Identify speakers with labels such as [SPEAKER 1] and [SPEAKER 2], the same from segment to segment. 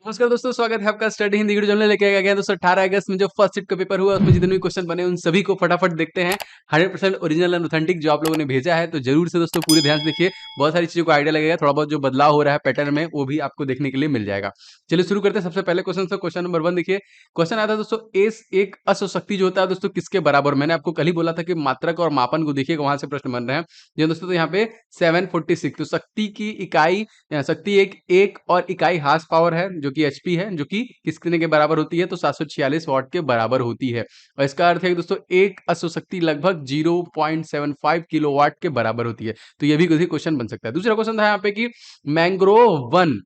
[SPEAKER 1] नमस्कार दोस्तों, स्वागत है आपका स्टडी हिंदी वीडियो चैनल लेके आया गया दोस्तों 18 अगस्त में जो फर्स्ट शिफ्ट का पेपर हुआ उसमें जितने भी क्वेश्चन बने उन सभी को फटाफट देखते हैं। 100% ओरिजिनल एंड ऑथेंटिक जो आप लोगों ने भेजा है तो जरूर से दोस्तों पूरे ध्यान से देखिए। बहुत सारी चीजों को आइडिया लगेगा, थोड़ा बहुत जो बदलाव हो रहा है पैटर्न में वो भी आपको देखने के लिए मिल जाएगा। चलिए शुरू करते हैं सबसे पहले क्वेश्चन से। क्वेश्चन नंबर 1 देखिए। क्वेश्चन आता है दोस्तों, एस एक अशक्ति जो होता है दोस्तों किसके बराबर। मैंने आपको कल ही बोला था कि मात्रक और मापन को देखिए, वहां से प्रश्न बन रहे हैं। जो दोस्तों तो यहाँ पे 746 तो शक्ति की इकाई, शक्ति एक और इकाई हार्स पावर है जो कि एचपी है, जो कि किसके के बराबर होती है तो 746 वाट के बराबर होती है। और इसका अर्थ है कि दोस्तों एक अश्वशक्ति लगभग 0.75 किलोवाट के बराबर होती है। तो ये भी क्वेश्चन बन सकता है। दूसरा क्वेश्चन था यहाँ पे कि मैंग्रोव वन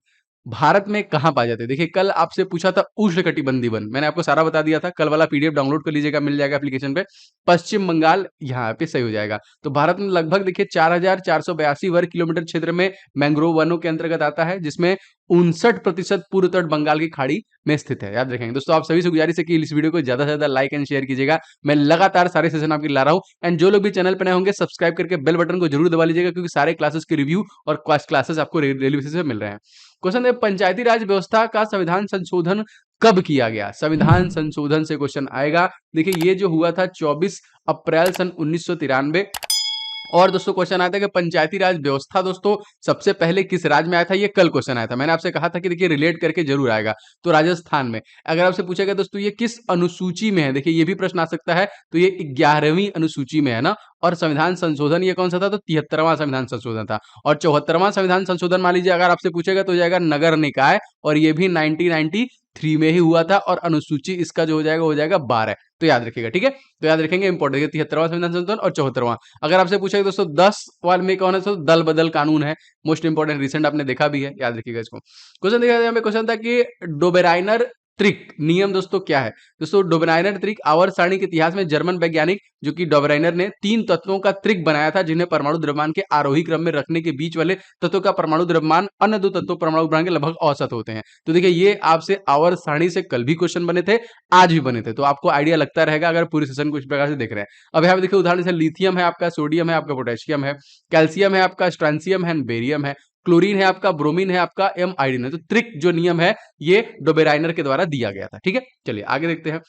[SPEAKER 1] भारत में कहां पाए जाते हैं। देखिए कल आपसे पूछा था उष्णकटिबंधीय वन, मैंने आपको सारा बता दिया था। कल वाला पीडीएफ डाउनलोड कर लीजिएगा, मिल जाएगा एप्लीकेशन पे। पश्चिम बंगाल यहाँ पे सही हो जाएगा। तो भारत में लगभग देखिए 4482 वर्ग किलोमीटर क्षेत्र में मैंग्रोव वनों के अंतर्गत आता है, जिसमें 59% पूर्व तट बंगाल की खाड़ी में स्थित है। याद रखेंगे दोस्तों। आप सभी से गुजारिश है कि इस वीडियो को ज्यादा से ज्यादा लाइक एंड शेयर कीजिएगा। मैं लगातार सारे सेशन आपके ला रहा हूं। एंड जो लोग भी चैनल पर नए होंगे सब्सक्राइब करके बेल बटन को जरूर दबा लीजिएगा, क्योंकि सारे क्लासेस के रिव्यू और क्लासेस आपको डेली बेसिस पे मिल रहे हैं। क्वेश्चन है, पंचायती राज व्यवस्था का संविधान संशोधन कब किया गया। संविधान संशोधन से क्वेश्चन आएगा। देखिए ये जो हुआ था 24 अप्रैल सन 1993। और दोस्तों क्वेश्चन आता है कि पंचायती राज व्यवस्था दोस्तों सबसे पहले किस राज्य में आया था। ये कल क्वेश्चन आया था, मैंने आपसे कहा था कि देखिए रिलेट करके जरूर आएगा। तो राजस्थान में। अगर आपसे पूछेगा दोस्तों ये किस अनुसूची में है, देखिए ये भी प्रश्न आ सकता है। तो ये 11वीं अनुसूची में है ना। और संविधान संशोधन ये कौन सा था तो 73वां संविधान संशोधन था। और 74वां संविधान संशोधन मान लीजिए अगर आपसे पूछेगा तो हो जाएगा नगर निकाय, और ये भी 1993 में ही हुआ था। और अनुसूची इसका जो हो जाएगा 12। तो याद रखिएगा, ठीक है। तो याद रखेंगे इंपॉर्टेंट, 73वां संविधान संशोधन और 74वां। अगर आपसे पूछेगा दोस्तों 10 वाल में कौन है तो दल बदल कानून है। मोस्ट इंपॉर्टेंट, रिसेंट आपने देखा भी है, याद रखिएगा इसको। क्वेश्चन देखा यहाँ पे क्वेश्चन था कि डोबेराइनर त्रिक नियम दोस्तों क्या है। दोस्तों डोबेराइनर त्रिक आवर्त सारणी के इतिहास में जर्मन वैज्ञानिक जो कि डोबेराइनर ने 3 तत्वों का त्रिक बनाया था, जिन्हें परमाणु द्रव्यमान के आरोही क्रम में रखने के बीच वाले तत्वों का परमाणु द्रव्यमान अन्य 2 तत्वों परमाणु द्रव्यमान के लगभग औसत होते हैं। तो देखिए ये आपसे आवर्त सारणी से कल भी क्वेश्चन बने थे, आज भी बने थे। तो आपको आइडिया लगता रहेगा अगर पूरे सेशन को इस प्रकार से देख रहे हैं। अब यहाँ पे देखिए उदाहरण से लिथियम है आपका, सोडियम है आपका, पोटेशियम है, कैल्शियम है आपका, स्ट्रांसियम है, बेरियम है, क्लोरीन है आपका, ब्रोमीन है आपका, एम आयोडीन है। तो त्रिक जो नियम है ये डोबेराइनर के द्वारा दिया गया था, ठीक है। चलिए आगे देखते हैं।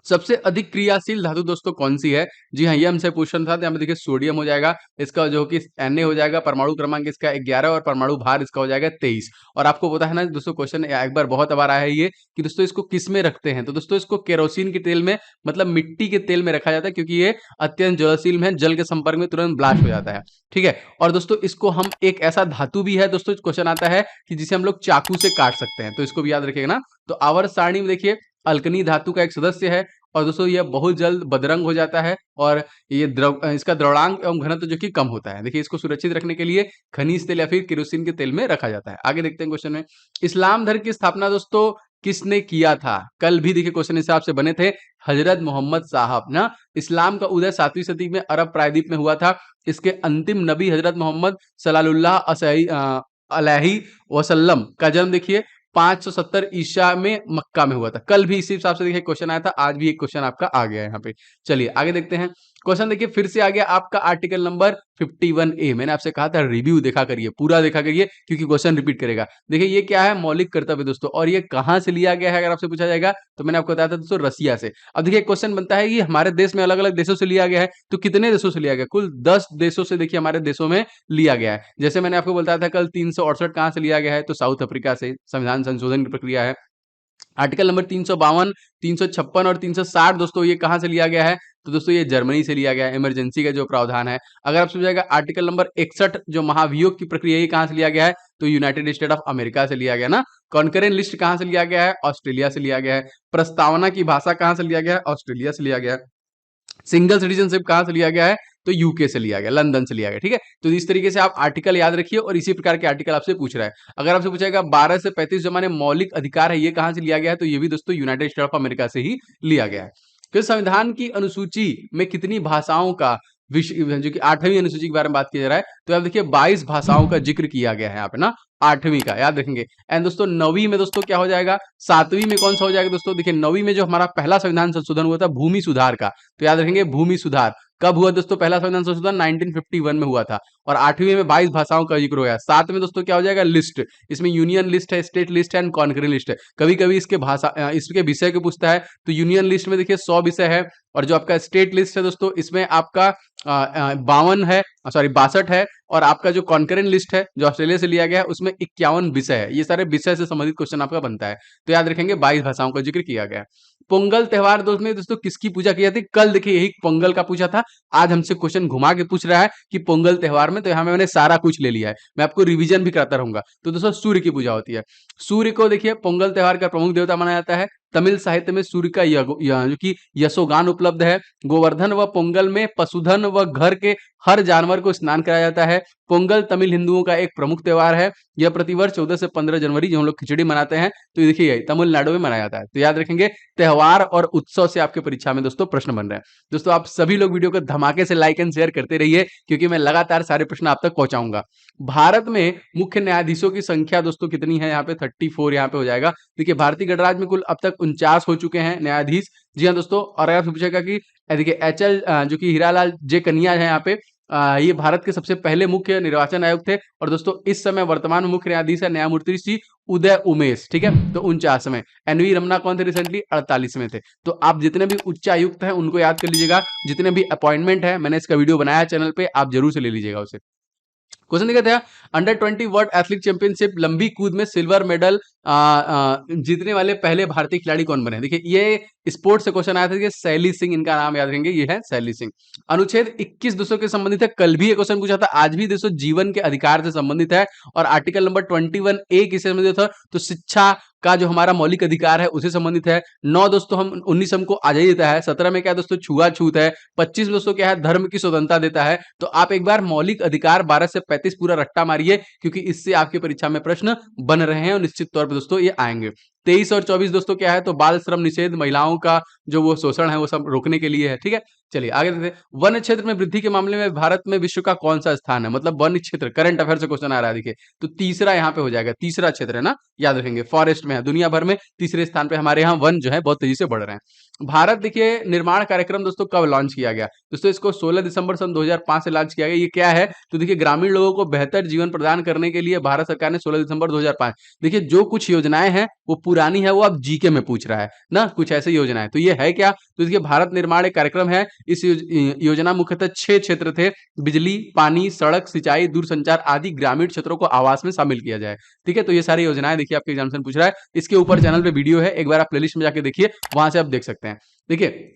[SPEAKER 1] सबसे अधिक क्रियाशील धातु दोस्तों कौन सी है। जी हाँ, ये हमसे क्वेश्चन था। यहाँ पे देखिए सोडियम हो जाएगा, इसका जो कि Na हो जाएगा, परमाणु क्रमांक इसका 11 और परमाणु भार इसका हो जाएगा 23। और आपको पता है ना दोस्तों, क्वेश्चन एक बार बहुत बार आया है ये कि दोस्तों इसको किस में रखते हैं। तो दोस्तों इसको केरोसिन के तेल में, मतलब मिट्टी के तेल में रखा जाता है, क्योंकि ये अत्यंत ज्वलनशील है, जल के संपर्क में तुरंत ब्लास्ट हो जाता है, ठीक है। और दोस्तों इसको हम एक ऐसा धातु भी है दोस्तों, क्वेश्चन आता है कि जिसे हम लोग चाकू से काट सकते हैं, तो इसको भी याद रखिएगा ना। तो आवर्त सारणी में देखिए अल्कनी धातु का एक सदस्य है, और दोस्तों यह बहुत जल्द बदरंग हो जाता है, और ये इसका द्रवणांक एवं घनत्व जो कि कम होता है। देखिए इसको सुरक्षित रखने के लिए खनिज तेल या फिर केरोसिन के तेल में रखा जाता है। आगे देखते हैं क्वेश्चन में। इस्लाम धर्म की स्थापना दोस्तों किसने किया था। कल भी देखिए क्वेश्चन हिसाब से बने थे, हजरत मोहम्मद साहब ना। इस्लाम का उदय 7वीं सदी में अरब प्रायद्वीप में हुआ था। इसके अंतिम नबी हजरत मोहम्मद सल्लल्लाहु अलैहि वसल्लम का जन्म देखिए 570 ईसा में मक्का में हुआ था। कल भी इसी हिसाब से देखिए क्वेश्चन आया था, आज भी एक क्वेश्चन आपका आ गया है यहाँ पे। चलिए आगे देखते हैं। क्वेश्चन देखिए फिर से आ गया आपका आर्टिकल नंबर 51A। मैंने आपसे कहा था रिव्यू देखा करिए, पूरा देखा करिए, क्योंकि क्वेश्चन रिपीट करेगा। देखिए ये क्या है, मौलिक कर्तव्य दोस्तों, और ये कहां से लिया गया है अगर आपसे पूछा जाएगा तो मैंने आपको बताया था दोस्तों रसिया से। अब देखिए क्वेश्चन बनता है कि हमारे देश में अलग अलग देशों से लिया गया है, तो कितने देशों से लिया गया। कुल 10 देशों से देखिए हमारे देशों में लिया गया है। जैसे मैंने आपको बताया था कल 368 कहां से लिया गया है तो साउथ अफ्रीका से संविधान संशोधन की प्रक्रिया है। आर्टिकल नंबर 352, 356 और 360 दोस्तों ये कहां से लिया गया है तो दोस्तों ये जर्मनी से लिया गया है, इमरजेंसी का जो प्रावधान है। अगर आप समझिएगा आर्टिकल नंबर 61 जो महाभियोग की प्रक्रिया ये कहां से लिया गया है तो यूनाइटेड स्टेट ऑफ अमेरिका से लिया गया ना। कॉन्करेंट लिस्ट कहां से लिया गया है, ऑस्ट्रेलिया से लिया गया है। प्रस्तावना की भाषा कहां से लिया गया है, ऑस्ट्रेलिया से लिया गया है। सिंगल सिटीजनशिप कहां से लिया गया है तो यूके से लिया गया, लंदन से लिया गया, ठीक है। तो इस तरीके से आप आर्टिकल याद रखिए, और इसी प्रकार के आर्टिकल आपसे पूछ रहा है। अगर आपसे पूछेगा 12 से 35 जो हमारे मौलिक अधिकार है ये कहां से लिया गया है तो ये भी दोस्तों यूनाइटेड स्टेट ऑफ अमेरिका से ही लिया गया है। फिर संविधान की अनुसूची में कितनी भाषाओं का विषय, जो कि 8वीं अनुसूची के बारे में बात किया जा रहा है, तो आप देखिए 22 भाषाओं का जिक्र किया गया है यहाँ पे ना, 8वीं का याद रखेंगे। एंड दोस्तों 9वीं में दोस्तों क्या हो जाएगा, 7वीं में कौन सा हो जाएगा दोस्तों, देखिए 9वीं में जो हमारा पहला संविधान संशोधन हुआ था भूमि सुधार का, तो याद रखेंगे भूमि सुधार कब हुआ दोस्तों, पहला संविधान संशोधन 1951 में हुआ था। और 8वीं में 22 भाषाओं का जिक्र हो गया। 7 में दोस्तों क्या हो जाएगा, लिस्ट, इसमें यूनियन लिस्ट है, स्टेट लिस्ट है एंड कॉन्करेंट लिस्ट है। कभी कभी इसके इसके विषय को पूछता है, तो यूनियन लिस्ट में देखिए 100 विषय है, और जो आपका स्टेट लिस्ट है दोस्तों इसमें आपका 52 है, सॉरी 62 है, और आपका जो कॉन्करेंट लिस्ट है जो ऑस्ट्रेलिया से लिया गया है उसमें 51 विषय है। ये सारे विषय से संबंधित क्वेश्चन आपका बनता है, तो याद रखेंगे 22 भाषाओं का जिक्र किया गया है। पोंगल त्योहार दोस्तों किसकी पूजा की जाती है, कल देखिए यही पोंगल का पूछा था, आज हमसे क्वेश्चन घुमा के पूछ रहा है कि पोंगल त्योहार में, तो यहाँ में मैंने सारा कुछ ले लिया है, मैं आपको रिवीजन भी कराता रहूंगा। तो दोस्तों सूर्य की पूजा होती है। सूर्य को देखिए पोंगल त्योहार का प्रमुख देवता माना जाता है। तमिल साहित्य में सूर्य का जो कि यशोगान उपलब्ध है। गोवर्धन व पोंगल में पशुधन व घर के हर जानवर को स्नान कराया जाता है। पोंगल तमिल हिंदुओं का एक प्रमुख त्योहार है। यह प्रतिवर्ष 14 से 15 जनवरी जो हम लोग खिचड़ी मनाते हैं, तो देखिए तमिलनाडु में मनाया जाता है। तो याद रखेंगे त्योहार और उत्सव से आपके परीक्षा में दोस्तों प्रश्न बन रहे हैं। दोस्तों आप सभी लोग वीडियो को धमाके से लाइक एंड शेयर करते रहिए, क्योंकि मैं लगातार सारे प्रश्न आप तक पहुंचाऊंगा। भारत में मुख्य न्यायाधीशों की संख्या दोस्तों कितनी है, यहाँ पे 34 यहाँ पे हो जाएगा। देखिए भारतीय गणराज्य में कुल अब तक 49 हो चुके हैं न्यायाधीश। जी हाँ दोस्तों, और अगर आपसे पूछेगा कि देखिए HL जो कि हीरालाल जे कन्या है यहाँ पे, ये भारत के सबसे पहले मुख्य निर्वाचन आयुक्त थे। और दोस्तों इस समय वर्तमान मुख्य न्यायाधीश है न्यायमूर्ति श्री उदय उमेश, ठीक है। तो 49 में NV रमना कौन थे रिसेंटली, 48 में थे। तो आप जितने भी उच्चायुक्त हैं उनको याद कर लीजिएगा, जितने भी अपॉइंटमेंट है मैंने इसका वीडियो बनाया चैनल पे, आप जरूर से ले लीजिएगा उसे। क्वेश्चन देखा था, अंडर 20 वर्ल्ड एथलेटिक चैंपियनशिप लंबी कूद में सिल्वर मेडल जीतने वाले पहले भारतीय खिलाड़ी कौन बने। देखिए ये स्पोर्ट्स से क्वेश्चन आया था कि शैली सिंह, इनका नाम याद रखेंगे, ये है शैली सिंह। अनुच्छेद 21 दोस्तों के संबंधित है, कल भी ये क्वेश्चन पूछा था, आज भी दोस्तों जीवन के अधिकार से संबंधित है। और आर्टिकल नंबर 21A किससे संबंधित था, तो शिक्षा का जो हमारा मौलिक अधिकार है उसे संबंधित है। 9 दोस्तों हम 19 हमको आजादी देता है। 17 में क्या दोस्तों छुआछूत है। 25 दोस्तों क्या है, धर्म की स्वतंत्रता देता है। तो आप एक बार मौलिक अधिकार 12 से 35 पूरा रट्टा मारिए, क्योंकि इससे आपकी परीक्षा में प्रश्न बन रहे हैं और निश्चित तौर पर दोस्तों ये आएंगे। 23 और 24 दोस्तों क्या है, तो बाल श्रम निषेध, महिलाओं का जो वो शोषण है वो सब रोकने के लिए है, ठीक है। चलिए आगे देखते हैं, वन क्षेत्र में वृद्धि के मामले में भारत में विश्व का कौन सा स्थान है, मतलब वन क्षेत्र, करंट अफेयर से क्वेश्चन आ रहा है। देखिए तो तीसरा यहाँ पे हो जाएगा, तीसरा क्षेत्र है ना, याद रखेंगे फॉरेस्ट में है। दुनिया भर में तीसरे स्थान पे हमारे यहाँ वन जो है बहुत तेजी से बढ़ रहे हैं। भारत देखिए निर्माण कार्यक्रम दोस्तों कब लॉन्च किया गया, दोस्तों इसको 16 दिसंबर सन 2005 से लॉन्च किया गया। ये क्या है, तो देखिए ग्रामीण लोगों को बेहतर जीवन प्रदान करने के लिए भारत सरकार ने 16 दिसंबर 2005, देखिए जो कुछ योजनाएं हैं वो पुरानी है, वो अब जीके में पूछ रहा है ना, कुछ ऐसी योजनाएं। तो ये है क्या, तो देखिए भारत निर्माण एक कार्यक्रम है। इस योजना मुख्यतः 6 क्षेत्र थे, बिजली, पानी, सड़क, सिंचाई, दूरसंचार आदि ग्रामीण क्षेत्रों को आवास में शामिल किया जाए, ठीक है। तो ये सारी योजनाएं देखिए आपके एग्जामिनेशन पूछ रहा है। इसके ऊपर चैनल पे वीडियो है, एक बार आप प्लेलिस्ट में जाके देखिए, वहां से आप देख सकते हैं। देखिए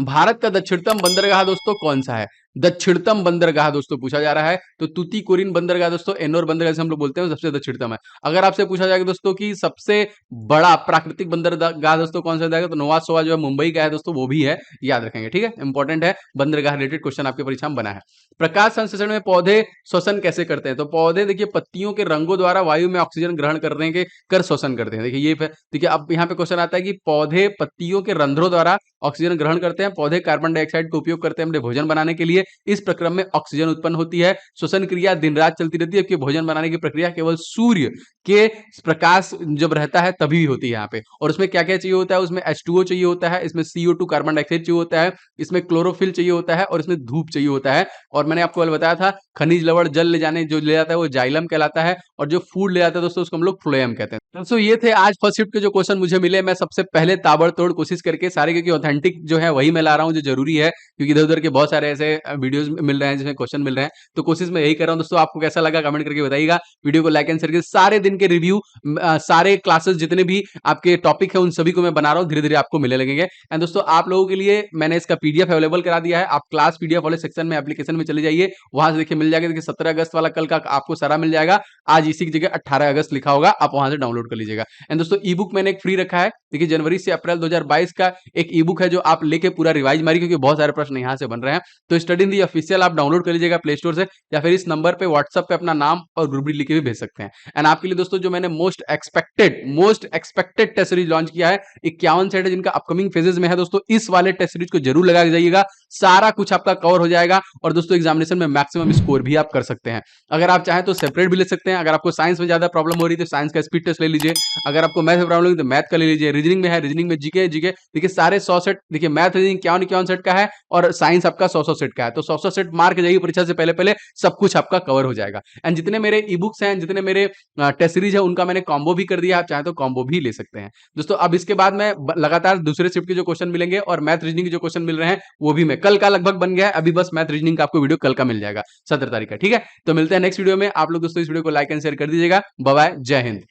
[SPEAKER 1] भारत का दक्षिणतम बंदरगाह दोस्तों कौन सा है, दक्षिणतम बंदरगाह दोस्तों पूछा जा रहा है, तो तूतीकोरिन बंदरगाह दोस्तों एन्नोर बंदरगाह से हम लोग बोलते हैं, सबसे दक्षिणतम है। अगर आपसे पूछा जाएगा दोस्तों कि सबसे बड़ा प्राकृतिक बंदरगाह दोस्तों कौन सा जाएगा, तो नोवासोवा जो है मुंबई का है दोस्तों, वो भी है, याद रखेंगे, ठीक है। इंपॉर्टेंट है, बंदरगाह रिलेटेड क्वेश्चन आपकी परीक्षा में बना है। प्रकाश संश्लेषण में पौधे श्वसन कैसे करते हैं, तो पौधे देखिए पत्तियों के रंगों द्वारा वायु में ऑक्सीजन ग्रहण करने के कर श्वसन करते हैं। देखिए ये देखिए अब यहाँ पे क्वेश्चन आता है कि पौधे पत्तियों के रंध्रों द्वारा ऑक्सीजन ग्रहण करते हैं। पौधे कार्बन डाइऑक्साइड का उपयोग करते हैं अपने भोजन बनाने के लिए। इस प्रक्रम में ऑक्सीजन उत्पन्न होती है। श्वसन क्रिया दिन रात चलती रहती है, जबकि भोजन बनाने की प्रक्रिया केवल सूर्य के प्रकाश जब रहता है तभी होती है यहाँ पे। और उसमें क्या क्या चाहिए होता है, उसमें H2O चाहिए होता है, इसमें CO2 कार्बन डाइऑक्साइड चाहिए होता है, इसमें क्लोरोफिल चाहिए होता है, और इसमें धूप चाहिए होता है। और मैंने आपको बताया था खनिज लवण जल ले जाने जो ले जाता है वो जाइलम कहलाता है, और जो फूड ले जाता है दोस्तों उसको हम लोग फ्लोएम कहते हैं। दोस्तों ये थे आज फर्स्ट शिफ्ट के जो क्वेश्चन मुझे मिले। मैं सबसे पहले ताबड़तोड़ कोशिश करके सारे, क्योंकि ऑथेंटिक जो है वही मैं ला रहा हूँ जो जरूरी है, क्योंकि इधर उधर के बहुत सारे ऐसे वीडियोस मिल रहे हैं जिसमें क्वेश्चन मिल रहे हैं, तो कोशिश मैं यही कर रहा हूँ। दोस्तों आपको कैसा लगा कमेंट करके बताइएगा। वीडियो को लाइक एंड शेयर कीजिए। सारे दिन के रिव्यू, सारे क्लासेस जितने भी आपके टॉपिक है उन सभी को मैं बना रहा हूँ, धीरे धीरे आपको मिलने लगेंगे। एंड दोस्तों आप लोगों के लिए मैंने इसका PDF अवेलेबल करा दिया है। आप क्लास PDF वाले सेक्शन में एप्लीकेशन में चले जाइए, वहां से देखिए मिल जाएगा। देखिए 17 अगस्त वाला कल का आपको सारा मिल जाएगा, आज इसी की जगह 18 अगस्त लिखा होगा, आप वहां से डाउनलोड कर लीजिएगा। एंड दोस्तों ई बुक मैंने एक फ्री रखा है, देखिए जनवरी से अप्रैल 2022 का एक ई बुक है जो आप लेके पूरा रिवाइज मारिए, क्योंकि बहुत सारे प्रश्न यहाँ से बन रहे हैं। तो स्टडी इन दी ऑफिशियल आप डाउनलोड कर लीजिएगा प्ले स्टोर से, या फिर इस नंबर पे व्हाट्सएप पे अपना नाम और ग्रुप लिख के भी भेज सकते हैं। एंड आपके लिए दोस्तों जो मैंने most expected test series launch किया है, 51 सेट है जिनका अपकमिंग फेजेस में है दोस्तों, इस वाले टेस्ट सीरीज को जरूर लगा के जाइएगा, सारा कुछ आपका कवर हो जाएगा। और दोस्तों एग्जामिनेशन में मैक्सिमम स्कोर भी आप कर सकते हैं। अगर आप चाहें तो सेपरेट भी ले सकते हैं। अगर आपको साइंस में ज्यादा प्रॉब्लम हो रही है तो साइंस का स्पीड टेस्ट ले लीजिए। अगर आपको मैथ में प्रॉब्लम है तो मैथ का ले लीजिए। रीजनिंग में है, रीजनिंग में जीके देखिए सारे 100 सेट, देखिए मैथ रीजनिंग 51 सेट का है, और साइंस आपका 100 सेट का है। तो 100 सेट मार के जाइए परीक्षा से पहले पहले, सब कुछ आपका कवर हो जाएगा। एंड जितने मेरे ई बुक्स हैं, जितने मेरे टेस्ट सीरीज है, उनका मैंने कॉम्बो भी कर दिया, आप चाहें तो कॉम्बो भी ले सकते हैं दोस्तों। अब इसके बाद मैं लगातार दूसरे शिफ्ट के जो क्वेश्चन मिलेंगे और मैथ रीजनिंग के जो क्वेश्चन मिल रहे हैं वो भी मैं कल का लगभग बन गया है, अभी बस मैथ रीजनिंग का आपको वीडियो कल का मिल जाएगा 17 तारीख का, ठीक है। तो मिलते हैं नेक्स्ट वीडियो में। आप लोग दोस्तों इस वीडियो को लाइक एंड शेयर कर दीजिएगा। बाय बाय, जय हिंद।